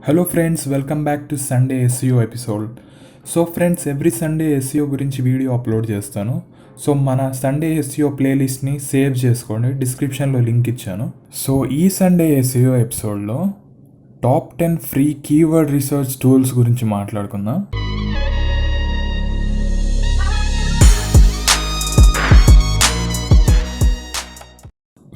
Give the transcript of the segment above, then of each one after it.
Hello friends, welcome back to Sunday SEO episode. So friends, every Sunday SEO గురించి video upload చేస్తాను. So మన Sunday SEO ప్లేలిస్ట్ని save చేసుకోండి, డిస్క్రిప్షన్లో link ఇచ్చాను. So ఈ సండే ఎస్ఈఓ ఎపిసోడ్లో top 10 free keyword research tools గురించి మాట్లాడుకుందాం.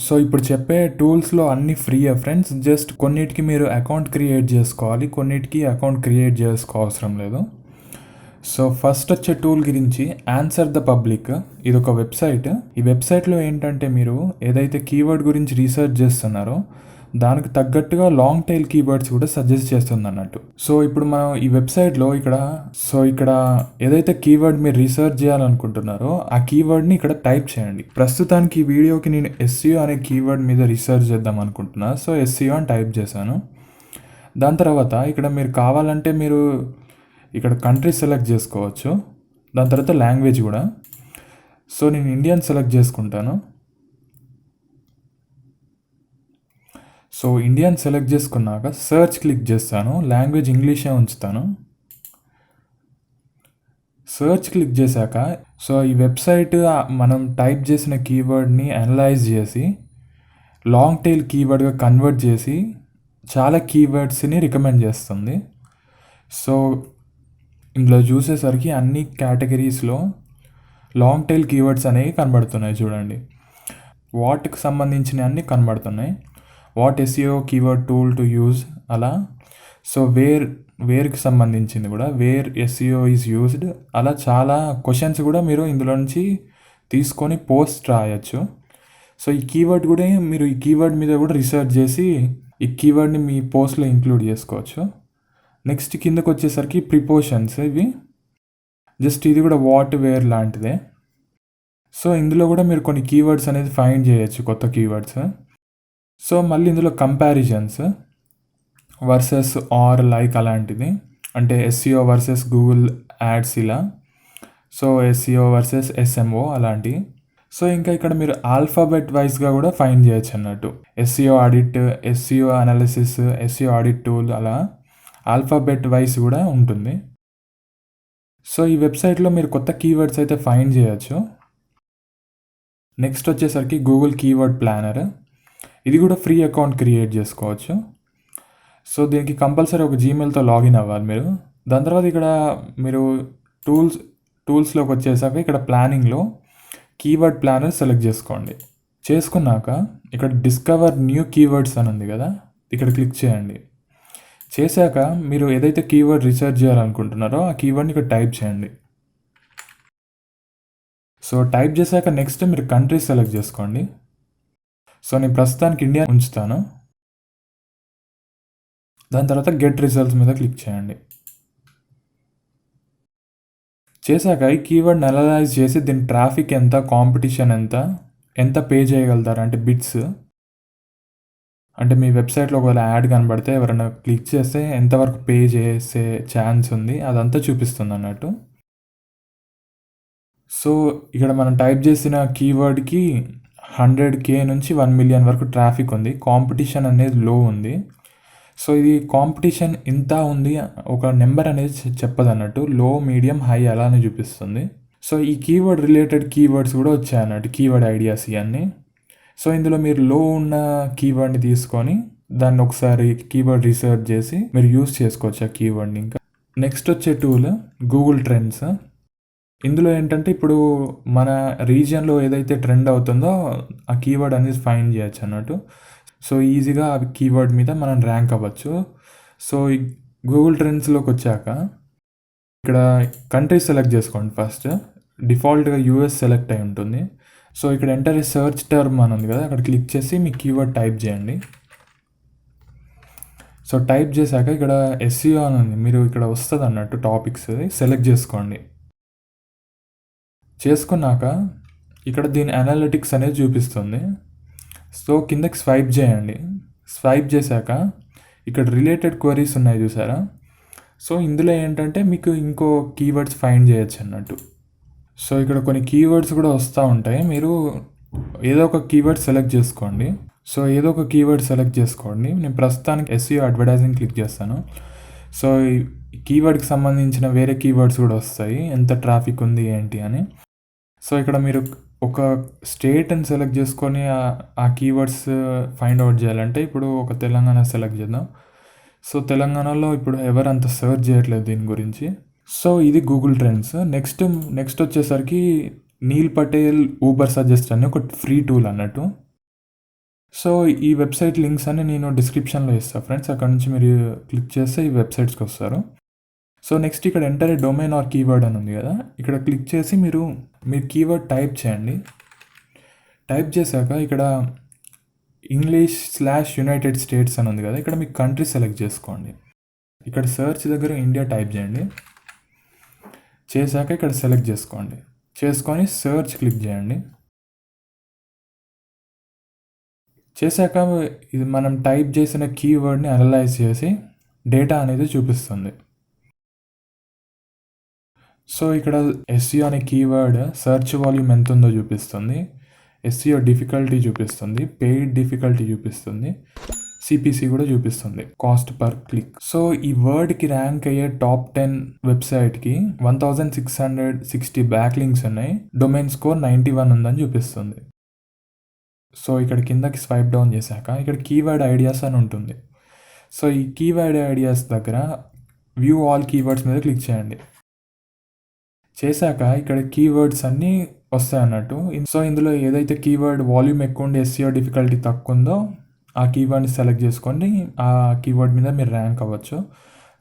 సో ఇప్పుడు చెప్పే టూల్స్లో అన్ని ఫ్రీయే ఫ్రెండ్స్. జస్ట్ కొన్నిటికి మీరు అకౌంట్ క్రియేట్ చేసుకోవాలి, కొన్నిటికి అకౌంట్ క్రియేట్ చేసుకోవసరం లేదు. సో ఫస్ట్ వచ్చే టూల్ గురించి ఆన్సర్ ద పబ్లిక్. ఇది ఒక వెబ్సైట్. ఈ వెబ్సైట్లో ఏంటంటే మీరు ఏదైతే కీవర్డ్ గురించి రీసెర్చ్ చేస్తున్నారో దానికి తగ్గట్టుగా లాంగ్ టైల్ కీవర్డ్స్ కూడా సజెస్ట్ చేస్తుంది అన్నట్టు. సో ఇప్పుడు మనం ఈ వెబ్సైట్లో ఇక్కడ ఏదైతే కీవర్డ్ మీరు రీసెర్చ్ చేయాలనుకుంటున్నారో ఆ కీవర్డ్ని ఇక్కడ టైప్ చేయండి. ప్రస్తుతానికి ఈ వీడియోకి నేను ఎస్ఈఓ అనే కీవర్డ్ మీద రీసెర్చ్ చేద్దాం అనుకుంటున్నా. సో ఎస్ఈఓ అని టైప్ చేశాను. దాని తర్వాత ఇక్కడ మీరు కావాలంటే మీరు ఇక్కడ కంట్రీ సెలెక్ట్ చేసుకోవచ్చు. దాని తర్వాత లాంగ్వేజ్ కూడా. సో నేను ఇండియన్ సెలెక్ట్ చేసుకుంటాను. సో ఇండియన్ సెలెక్ట్ చేసుకున్నాక సర్చ్ క్లిక్ చేస్తాను. లాంగ్వేజ్ ఇంగ్లీషే ఉంచుతాను. సర్చ్ క్లిక్ చేశాక సో ఈ వెబ్సైట్ మనం టైప్ చేసిన కీవర్డ్ని అనలైజ్ చేసి లాంగ్ టైల్ కీవర్డ్గా కన్వర్ట్ చేసి చాలా కీవర్డ్స్ని రికమెండ్ చేస్తుంది. సో ఇందులో చూసేసరికి అన్ని కేటగిరీస్లో లాంగ్ టైల్ కీవర్డ్స్ అనేవి కనబడుతున్నాయి. చూడండి, వాటికి సంబంధించిన అన్నీ కనబడుతున్నాయి. What SEO keyword tool to use అలా. సో వేర్కి సంబంధించింది కూడా, వేర్ ఎస్ఈఓ ఈజ్ యూజ్డ్ అలా చాలా క్వశ్చన్స్ కూడా మీరు ఇందులో నుంచి తీసుకొని పోస్ట్ రాయొచ్చు. సో ఈ కీవర్డ్ కూడా మీరు ఈ కీవర్డ్ మీద కూడా రీసెర్చ్ చేసి ఈ కీవర్డ్ని మీ పోస్ట్లో ఇంక్లూడ్ చేసుకోవచ్చు. నెక్స్ట్ కిందకు వచ్చేసరికి ప్రిపోషన్స్. ఇవి జస్ట్ ఇది కూడా వాట్ వేర్ లాంటిదే. సో ఇందులో కూడా మీరు కొన్ని కీవర్డ్స్ అనేది ఫైండ్ చేయొచ్చు, కొత్త కీవర్డ్స్. సో మళ్ళీ ఇందులో కంపారిజన్స్ వర్సెస్ ఆర్ లైక్ అలాంటిది, అంటే ఎస్ఈఓ వర్సెస్ గూగుల్ యాడ్స్ ఇలా. సో ఎస్ఈఓ వర్సెస్ ఎస్ఎంఓ అలాంటివి. సో ఇంకా ఇక్కడ మీరు ఆల్ఫాబెట్ వైజ్గా కూడా ఫైండ్ చేయొచ్చు అన్నట్టు. SEO audit, SEO analysis, SEO audit tool అలా ఆల్ఫాబెట్ వైజ్ కూడా ఉంటుంది. సో ఈ వెబ్సైట్లో మీరు కొత్త కీవర్డ్స్ అయితే ఫైండ్ చేయొచ్చు. నెక్స్ట్ వచ్చేసరికి గూగుల్ కీవర్డ్ ప్లానర్. ఇది కూడా ఫ్రీ అకౌంట్ క్రియేట్ చేసుకోవచ్చు. సో దీనికి కంపల్సరీ ఒక జీమెయిల్తో లాగిన్ అవ్వాలి మీరు. దాని తర్వాత ఇక్కడ మీరు టూల్స్లోకి వచ్చేసాక ఇక్కడ ప్లానింగ్లో కీవర్డ్ ప్లానర్ సెలెక్ట్ చేసుకోండి. చేసుకున్నాక ఇక్కడ డిస్కవర్ న్యూ కీవర్డ్స్ అని ఉంది కదా, ఇక్కడ క్లిక్ చేయండి. చేశాక మీరు ఏదైతే కీవర్డ్ రీసెర్చ్ చేయాలనుకుంటున్నారో ఆ కీవర్డ్ని ఇక్కడ టైప్ చేయండి. సో టైప్ చేశాక నెక్స్ట్ మీరు కంట్రీ సెలెక్ట్ చేసుకోండి. సో నేను ప్రస్తుతానికి ఇండియా ఉంచుతాను. దాని తర్వాత గెట్ రిజల్ట్స్ మీద క్లిక్ చేయండి. చేశాక ఈ కీవర్డ్ని అనలైజ్ చేసి దీని ట్రాఫిక్ ఎంత, కాంపిటీషన్ ఎంత పే చేయగలుగుతారు అంటే బిట్స్, అంటే మీ వెబ్సైట్లో ఒకవేళ యాడ్ కనబడితే ఎవరైనా క్లిక్ చేస్తే ఎంతవరకు పే చేసే ఛాన్స్ ఉంది అదంతా చూపిస్తుంది అన్నట్టు. సో ఇక్కడ మనం టైప్ చేసిన కీవర్డ్కి 100K నుంచి 1 మిలియన్ వరకు ట్రాఫిక్ ఉంది. కాంపిటీషన్ అనేది లో ఉంది. సో ఇది కాంపిటీషన్ ఇంత ఉంది, ఒక నెంబర్ అనేది చెప్పదు అన్నట్టు. లో, మీడియం, హై అలానే చూపిస్తుంది. సో ఈ కీవర్డ్ రిలేటెడ్ కీవర్డ్స్ కూడా వచ్చాయి అన్నట్టు, కీవర్డ్ ఐడియాస్ ఇవన్నీ. సో ఇందులో మీరు లో ఉన్న కీవర్డ్ని తీసుకొని దాన్ని ఒకసారి కీవర్డ్ రీసెర్చ్ చేసి మీరు యూస్ చేసుకోవచ్చు ఆ కీవర్డ్ని. ఇంకా నెక్స్ట్ వచ్చే టూల్ గూగుల్ ట్రెండ్స్. ఇందులో ఏంటంటే ఇప్పుడు మన రీజియన్లో ఏదైతే ట్రెండ్ అవుతుందో ఆ కీవర్డ్ అనేది ఫైండ్ చేయొచ్చు అన్నట్టు. సో ఈజీగా ఆ కీవర్డ్ మీద మనం ర్యాంక్ అవ్వచ్చు. సో ఈ గూగుల్ ట్రెండ్స్లోకి వచ్చాక ఇక్కడ కంట్రీ సెలెక్ట్ చేసుకోండి. ఫస్ట్ డిఫాల్ట్గా యూఎస్ సెలెక్ట్ అయి ఉంటుంది. సో ఇక్కడ ఎంటర్ ఏ సర్చ్ టర్మ్ అని ఉంది కదా, అక్కడ క్లిక్ చేసి మీ కీవర్డ్ టైప్ చేయండి. సో టైప్ చేశాక ఇక్కడ ఎస్ఈఓ అని ఉంది, మీరు ఇక్కడ వస్తుంది అన్నట్టు టాపిక్స్ సెలెక్ట్ చేసుకోండి. చేసుకున్నాక ఇక్కడ దీని అనలిటిక్స్ అనేది చూపిస్తుంది. సో కిందకి స్వైప్ చేయండి. స్వైప్ చేశాక ఇక్కడ రిలేటెడ్ క్వరీస్ ఉన్నాయి చూసారా. సో ఇందులో ఏంటంటే మీకు ఇంకో కీవర్డ్స్ ఫైండ్ చేయొచ్చు అన్నట్టు. సో ఇక్కడ కొన్ని కీవర్డ్స్ కూడా వస్తూ ఉంటాయి. మీరు ఏదో ఒక కీవర్డ్ సెలెక్ట్ చేసుకోండి. సో ఏదో ఒక కీవర్డ్ సెలెక్ట్ చేసుకోండి. నేను ప్రస్తుతానికి ఎస్ఈఓ అడ్వర్టైజింగ్ క్లిక్ చేస్తాను. సో ఈ కీవర్డ్కి సంబంధించిన వేరే కీవర్డ్స్ కూడా వస్తాయి, ఎంత ట్రాఫిక్ ఉంది ఏంటి అని. సో ఇక్కడ మీరు ఒక స్టేట్ని సెలెక్ట్ చేసుకొని ఆ కీవర్డ్స్ ఫైండ్ అవుట్ చేయాలంటే ఇప్పుడు ఒక తెలంగాణ సెలెక్ట్ చేద్దాం. సో తెలంగాణలో ఇప్పుడు ఎవరు అంత సెర్చ్ చేయట్లేదు దీని గురించి. సో ఇది గూగుల్ ట్రెండ్స్. నెక్స్ట్ వచ్చేసరికి నీల్ పటేల్ ఊబర్ సజెస్ట్ అని ఒక ఫ్రీ టూల్ అన్నట్టు. సో ఈ వెబ్సైట్ లింక్స్ అన్ని నేను డిస్క్రిప్షన్లో ఇస్తాను ఫ్రెండ్స్, అక్కడ నుంచి మీరు క్లిక్ చేస్తే ఈ వెబ్సైట్స్కి వస్తారు. సో నెక్స్ట్ ఇక్కడ enter a domain or keyword అని ఉంది కదా, ఇక్కడ క్లిక్ చేసి మీరు కీవర్డ్ టైప్ చేయండి. టైప్ చేశాక ఇక్కడ English/United States అని ఉంది కదా, ఇక్కడ మీ కంట్రీ సెలెక్ట్ చేసుకోండి. ఇక్కడ సెర్చ్ దగ్గర ఇండియా టైప్ చేయండి. చేశాక ఇక్కడ సెలెక్ట్ చేసుకోండి. చేసుకొని సెర్చ్ క్లిక్ చేయండి. చేశాక ఇది మనం టైప్ చేసిన కీవర్డ్ని అనలైజ్ చేసి డేటా అనేది చూపిస్తుంది. సో ఇక్కడ ఎస్ఈఓ అనే కీవర్డ్ సెర్చ్ వాల్యూమ్ ఎంత ఉందో చూపిస్తుంది, ఎస్ఈఓ డిఫికల్టీ చూపిస్తుంది, పెయిడ్ డిఫికల్టీ చూపిస్తుంది, సిపిసి కూడా చూపిస్తుంది, కాస్ట్ పర్ క్లిక్. సో ఈ వర్డ్కి ర్యాంక్ అయ్యే టాప్ 10 వెబ్సైట్కి 1660 బ్యాక్ లింక్స్ ఉన్నాయి, డొమైన్ స్కోర్ 91 ఉందని చూపిస్తుంది. సో ఇక్కడ కిందకి స్వైప్ డౌన్ చేశాక ఇక్కడ కీవర్డ్ ఐడియాస్ అని ఉంటుంది. సో ఈ కీవర్డ్ ఐడియాస్ దగ్గర వ్యూ ఆల్ కీవర్డ్స్ మీద క్లిక్ చేయండి. చేశాక ఇక్కడ కీవర్డ్స్ అన్నీ వస్తాయి అన్నట్టు. సో ఇందులో ఏదైతే కీవర్డ్ వాల్యూమ్ ఎక్కువ ఉండి ఎస్ఈఓ డిఫికల్టీ తక్కువ ఉందో ఆ కీవర్డ్ని సెలెక్ట్ చేసుకొని ఆ కీవర్డ్ మీద మీరు ర్యాంక్ అవ్వచ్చు.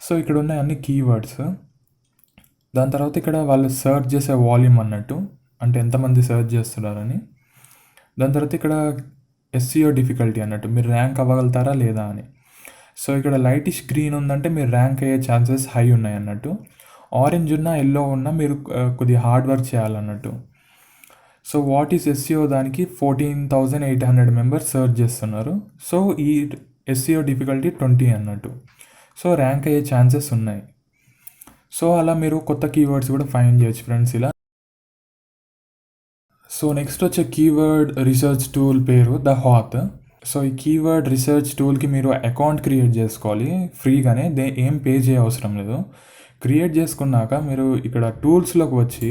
సో ఇక్కడ ఉన్న అన్ని కీవర్డ్స్, దాని తర్వాత ఇక్కడ వాళ్ళు సెర్చ్ చేసే వాల్యూమ్ అన్నట్టు, అంటే ఎంతమంది సెర్చ్ చేస్తున్నారని. దాని తర్వాత ఇక్కడ ఎస్ఈఓ డిఫికల్టీ అన్నట్టు, మీరు ర్యాంక్ అవ్వగలుగుతారా లేదా అని. సో ఇక్కడ లైటిష్ గ్రీన్ ఉందంటే మీరు ర్యాంక్ అయ్యే ఛాన్సెస్ హై ఉన్నాయి అన్నట్టు. ఆరెంజ్ ఉన్న ఎల్లో ఉన్న మీరు కొద్దిగా హార్డ్ వర్క్ చేయాలన్నట్టు. సో వాట్ ఈస్ ఎస్ఈఓ దానికి 14,800 మెంబర్స్ సెర్చ్ చేస్తున్నారు. సో ఈ ఎస్ఈఓ డిఫికల్టీ 20 అన్నట్టు. సో ర్యాంక్ అయ్యే ఛాన్సెస్ ఉన్నాయి. సో అలా మీరు కొత్త కీవర్డ్స్ కూడా ఫైండ్ చేయొచ్చు ఫ్రెండ్స్ ఇలా. సో నెక్స్ట్ వచ్చే కీవర్డ్ రీసెర్చ్ టూల్ పేరు ద హాత్. సో ఈ కీవర్డ్ రీసెర్చ్ టూల్కి మీరు అకౌంట్ క్రియేట్ చేసుకోవాలి ఫ్రీగానే, ఏం పే చేయ అవసరం లేదు. క్రియేట్ చేసుకున్నాక మీరు ఇక్కడ టూల్స్లోకి వచ్చి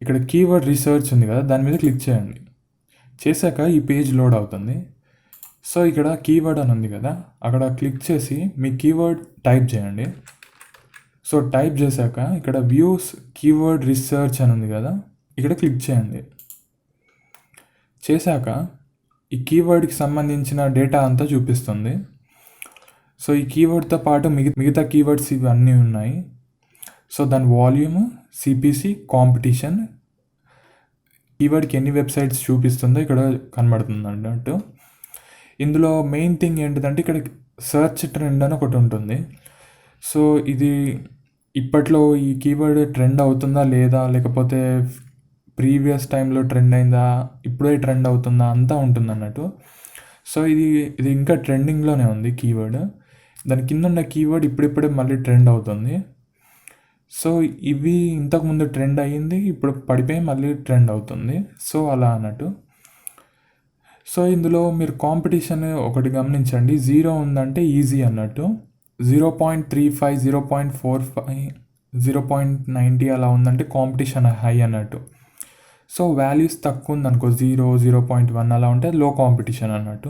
ఇక్కడ కీవర్డ్ రీసెర్చ్ ఉంది కదా, దాని మీద క్లిక్ చేయండి. చేశాక ఈ పేజ్ లోడ్ అవుతుంది. సో ఇక్కడ కీవర్డ్ అని ఉంది కదా, అక్కడ క్లిక్ చేసి మీ కీవర్డ్ టైప్ చేయండి. సో టైప్ చేశాక ఇక్కడ వ్యూస్ కీవర్డ్ రీసెర్చ్ అని ఉంది కదా, ఇక్కడ క్లిక్ చేయండి. చేశాక ఈ కీవర్డ్కి సంబంధించిన డేటా అంతా చూపిస్తుంది. సో ఈ కీవర్డ్తో పాటు మిగతా కీవర్డ్స్ ఇవన్నీ ఉన్నాయి. సో దాని వాల్యూమ్, సిపిసి, కాంపిటీషన్, కీవర్డ్కి ఎన్ని వెబ్సైట్స్ చూపిస్తుందో ఇక్కడ కనబడుతుంది అన్నట్టు. ఇందులో మెయిన్ థింగ్ ఏంటిదంటే ఇక్కడ సెర్చ్ ట్రెండ్ అని ఒకటి ఉంటుంది. సో ఇది ఇప్పట్లో ఈ కీవర్డ్ ట్రెండ్ అవుతుందా లేదా, లేకపోతే ప్రీవియస్ టైంలో ట్రెండ్ అయిందా, ఇప్పుడే ట్రెండ్ అవుతుందా అంతా ఉంటుంది అన్నట్టు. సో ఇది ఇంకా ట్రెండింగ్లోనే ఉంది కీవర్డ్. దాని కింద ఉన్న కీవర్డ్ ఇప్పుడిప్పుడే మళ్ళీ ట్రెండ్ అవుతుంది. సో ఇవి ఇంతకుముందు ట్రెండ్ అయ్యింది, ఇప్పుడు పడిపోయి మళ్ళీ ట్రెండ్ అవుతుంది. సో అలా అన్నట్టు. సో ఇందులో మీరు కాంపిటీషన్ ఒకటి గమనించండి, 0 ఉందంటే ఈజీ అన్నట్టు, 0.35, 0.45, 0.90 అలా ఉందంటే కాంపిటీషన్ హై అన్నట్టు. సో వాల్యూస్ తక్కువ ఉందనుకో, 0, 0.1 అలా ఉంటే లో కాంపిటీషన్ అన్నట్టు.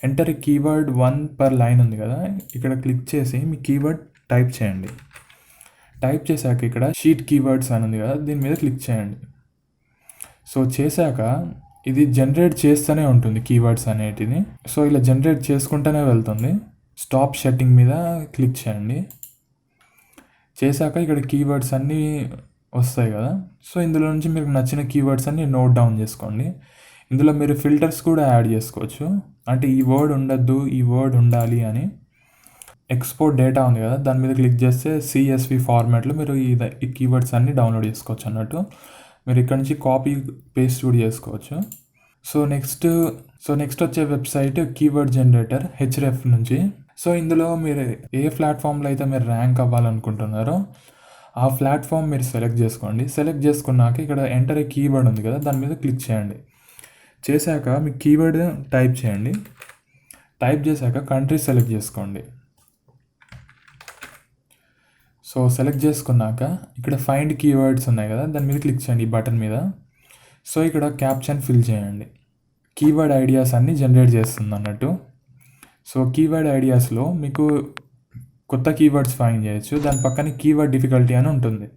ఎంటర్ కీవర్డ్ 1 per లైన్ ఉంది కదా, ఇక్కడ క్లిక్ చేసి మీ కీవర్డ్ టైప్ చేయండి. టైప్ చేశాక ఇక్కడ షీట్ కీవర్డ్స్ అని ఉంది కదా, దీని మీద క్లిక్ చేయండి. సో చేశాక ఇది జనరేట్ చేస్తూనే ఉంటుంది కీవర్డ్స్ అనేటిది. సో ఇలా జనరేట్ చేసుకుంటూనే వెళ్తుంది. స్టాప్ సెట్టింగ్ మీద క్లిక్ చేయండి. చేశాక ఇక్కడ కీవర్డ్స్ అన్నీ వస్తాయి కదా, సో ఇందులో నుంచి మీకు నచ్చిన కీవర్డ్స్ అన్ని నోట్ డౌన్ చేసుకోండి. ఇందులో మీరు ఫిల్టర్స్ కూడా యాడ్ చేసుకోవచ్చు. అంటే ఈ వర్డ్ ఉండద్దు, ఈ వర్డ్ ఉండాలి అని. ఎక్స్పోర్ట్ డేటా ఉంది కదా, దాని మీద క్లిక్ చేస్తే CSV ఫార్మాట్లో మీరు ఈ కీవర్డ్స్ అన్ని డౌన్లోడ్ చేసుకోవచ్చు అన్నట్టు. మీరు ఇక్కడ నుంచి కాపీ పేస్ట్ కూడా చేసుకోవచ్చు. సో నెక్స్ట్ వచ్చే వెబ్సైట్ కీవర్డ్ జనరేటర్ Href నుంచి. సో ఇందులో మీరు ఏ ప్లాట్ఫామ్లో అయితే మీరు ర్యాంక్ అవ్వాలనుకుంటున్నారో ఆ ప్లాట్ఫామ్ మీరు సెలెక్ట్ చేసుకోండి. సెలెక్ట్ చేసుకున్నాక ఇక్కడ ఎంటర్ ఏ కీవర్డ్ ఉంది కదా, దాని మీద క్లిక్ చేయండి. చేశాక మీ కీవర్డ్ టైప్ చేయండి. టైప్ చేశాక కంట్రీ సెలెక్ట్ చేసుకోండి. సో సెలెక్ట్ చేసుకున్నాక ఇక్కడ ఫైండ్ కీవర్డ్స్ ఉన్నాయి కదా, దాని మీద క్లిక్ చేయండి ఈ బటన్ మీద. సో ఇక్కడ క్యాప్షన్ ఫిల్ చేయండి. కీవర్డ్ ఐడియాస్ అన్నీ జనరేట్ చేస్తుంది అన్నట్టు. సో కీవర్డ్ ఐడియాస్లో మీకు కొత్త కీవర్డ్స్ ఫైండ్ చేయొచ్చు. దాని పక్కన కీవర్డ్ డిఫికల్టీ అని ఉంటుంది.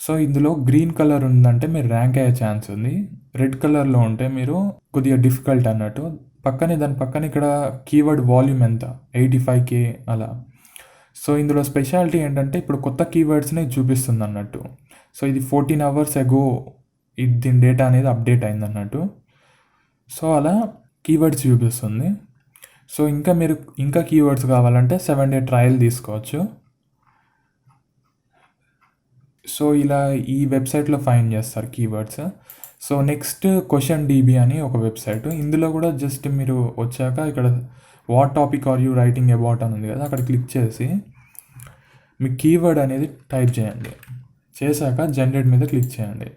సో ఇందులో గ్రీన్ కలర్ ఉందంటే మీరు ర్యాంక్ అయ్యే ఛాన్స్ ఉంది. రెడ్ కలర్లో ఉంటే మీరు కొద్దిగా డిఫికల్ట్ అన్నట్టు. దాని పక్కన ఇక్కడ కీవర్డ్ వాల్యూమ్ ఎంత, 85K అలా. సో ఇందులో స్పెషాలిటీ ఏంటంటే ఇప్పుడు కొత్త కీవర్డ్స్ని చూపిస్తుంది అన్నట్టు. సో ఇది 14 hours ago దీని డేటా అనేది అప్డేట్ అయింది అన్నట్టు. సో అలా కీవర్డ్స్ చూపిస్తుంది. సో ఇంకా కీవర్డ్స్ కావాలంటే 7-day ట్రయల్ తీసుకోవచ్చు. సో ఇలా ఈ వెబ్సైట్లో ఫైండ్ చేస్తారు కీవర్డ్స్. సో నెక్స్ట్ QuestionDB అని ఒక వెబ్సైట్. ఇందులో కూడా జస్ట్ మీరు వచ్చాక ఇక్కడ what topic are you writing about అని ఉంది కదా, అక్కడ క్లిక్ చేసి మీ కీవర్డ్ అనేది టైప్ చేయండి. చేశాక జనరేట్ మీద క్లిక్ చేయండి.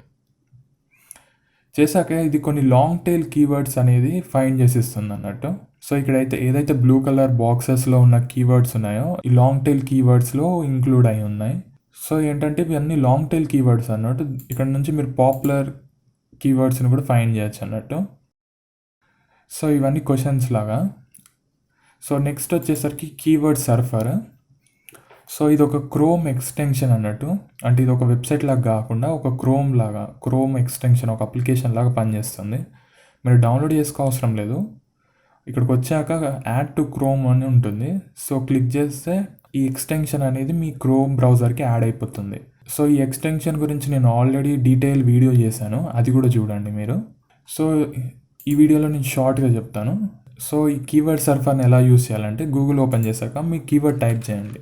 చేశాక ఇది కొన్ని లాంగ్ టైల్ కీవర్డ్స్ అనేది ఫైండ్ చేసి ఇస్తుంది అన్నట్టు. సో ఇక్కడైతే ఏదైతే బ్లూ కలర్ బాక్సెస్లో ఉన్న కీవర్డ్స్ ఉన్నాయో ఈ లాంగ్ టైల్ కీవర్డ్స్లో ఇంక్లూడ్ అయి ఉన్నాయి. సో ఏంటంటే ఇవన్నీ లాంగ్ టైల్ కీవర్డ్స్ అన్నట్టు. ఇక్కడ నుంచి మీరు పాపులర్ కీవర్డ్స్ని కూడా ఫైండ్ చేయొచ్చు అన్నట్టు. సో ఇవన్నీ క్వశ్చన్స్ లాగా. సో నెక్స్ట్ వచ్చేసరికి కీవర్డ్ సర్ఫర్. సో ఇది ఒక క్రోమ్ ఎక్స్టెన్షన్ అన్నట్టు. అంటే ఇది ఒక వెబ్సైట్ లాగా కాకుండా ఒక క్రోమ్ ఎక్స్టెన్షన్, ఒక అప్లికేషన్ లాగా పనిచేస్తుంది. మీరు డౌన్లోడ్ చేసుకోవసరం లేదు. ఇక్కడికి వచ్చాక యాడ్ టు క్రోమ్ అని ఉంటుంది. సో క్లిక్ చేస్తే ఈ ఎక్స్టెన్షన్ అనేది మీ క్రోమ్ బ్రౌజర్కి యాడ్ అయిపోతుంది. సో ఈ ఎక్స్టెన్షన్ గురించి నేను ఆల్రెడీ డీటెయిల్ వీడియో చేశాను, అది కూడా చూడండి మీరు. సో ఈ వీడియోలో నేను షార్ట్గా చెప్తాను. సో ఈ కీవర్డ్ సర్ఫర్ని ఎలా యూస్ చేయాలంటే గూగుల్ ఓపెన్ చేశాక మీ కీవర్డ్ టైప్ చేయండి.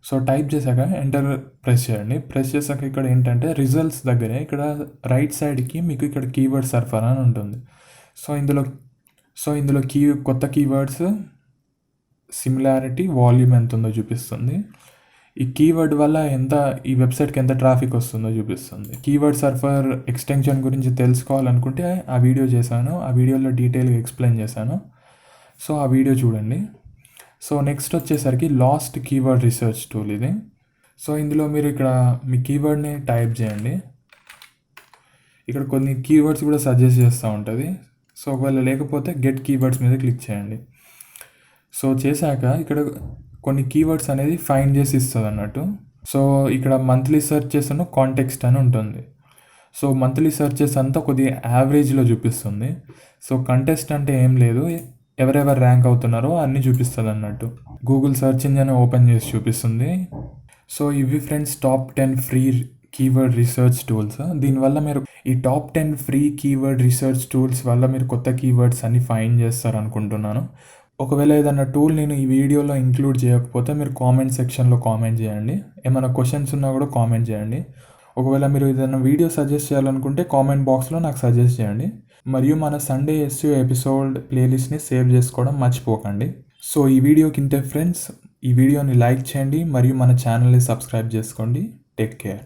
సో టైప్ చేశాక ఎంటర్ ప్రెస్ చేయండి. ప్రెస్ చేశాక ఇక్కడ ఏంటంటే రిజల్ట్స్ దగ్గరే ఇక్కడ రైట్ సైడ్కి మీకు ఇక్కడ కీవర్డ్ సర్ఫర్ అని ఉంటుంది. సో ఇందులో కొత్త కీవర్డ్స్, సిమిలారిటీ, వాల్యూమ్ ఎంత ఉందో చూపిస్తుంది. ఈ కీవర్డ్ వల్ల ఈ వెబ్సైట్కి ఎంత ట్రాఫిక్ వస్తుందో చూపిస్తుంది. కీవర్డ్ సర్ఫర్ ఎక్స్టెన్షన్ గురించి తెలుసుకోవాలనుకుంటే ఆ వీడియో చేశాను, ఆ వీడియోలో డీటెయిల్గా ఎక్స్ప్లెయిన్ చేశాను. సో ఆ వీడియో చూడండి. సో నెక్స్ట్ వచ్చేసరికి లాస్ట్ కీవర్డ్ రీసెర్చ్ టూల్ ఇది. సో ఇందులో మీరు ఇక్కడ మీ కీవర్డ్ని టైప్ చేయండి. ఇక్కడ కొన్ని కీవర్డ్స్ కూడా సజెస్ట్ చేస్తూ ఉంటుంది. సో ఒకవేళ లేకపోతే గెట్ కీవర్డ్స్ మీద క్లిక్ చేయండి. సో చేశాక ఇక్కడ కొన్ని కీవర్డ్స్ అనేది ఫైండ్ చేసి ఇస్తుంది అన్నట్టు. సో ఇక్కడ మంత్లీ సెర్చెస్ కాంటెక్స్ట్ అని ఉంటుంది. సో మంత్లీ సెర్చెస్ అంతా కొద్దిగా యావరేజ్లో చూపిస్తుంది. సో కంటెస్ట్ అంటే ఏం లేదు, ఎవరెవరు ర్యాంక్ అవుతున్నారో అన్నీ చూపిస్తుంది అన్నట్టు. గూగుల్ సెర్చ్ ఇంజిన్ ఓపెన్ చేసి చూపిస్తుంది. సో ఇవి friends top 10 free keyword research tools. దీనివల్ల మీరు ఈ top 10 free keyword research tools వల్ల మీరు కొత్త కీవర్డ్స్ అన్ని ఫైండ్ చేస్తారు అనుకుంటున్నాను. ఒకవేళ ఏదైనా టూల్ నేను ఈ వీడియోలో ఇంక్లూడ్ చేయకపోతే మీరు కామెంట్ సెక్షన్లో కామెంట్ చేయండి. ఏమైనా క్వశ్చన్స్ ఉన్నా కూడా కామెంట్ చేయండి. ఒకవేళ మీరు ఏదైనా వీడియో సజెస్ట్ చేయాలనుకుంటే కామెంట్ బాక్స్లో నాకు సజెస్ట్ చేయండి. మరియు మన సండే SEO ఎపిసోడ్ ప్లేలిస్ట్ని సేవ్ చేసుకోవడం మర్చిపోకండి. సో ఈ వీడియోకి ఇంతే ఫ్రెండ్స్. ఈ వీడియోని లైక్ చేయండి మరియు మన ఛానల్ని సబ్స్క్రైబ్ చేసుకోండి. Take care.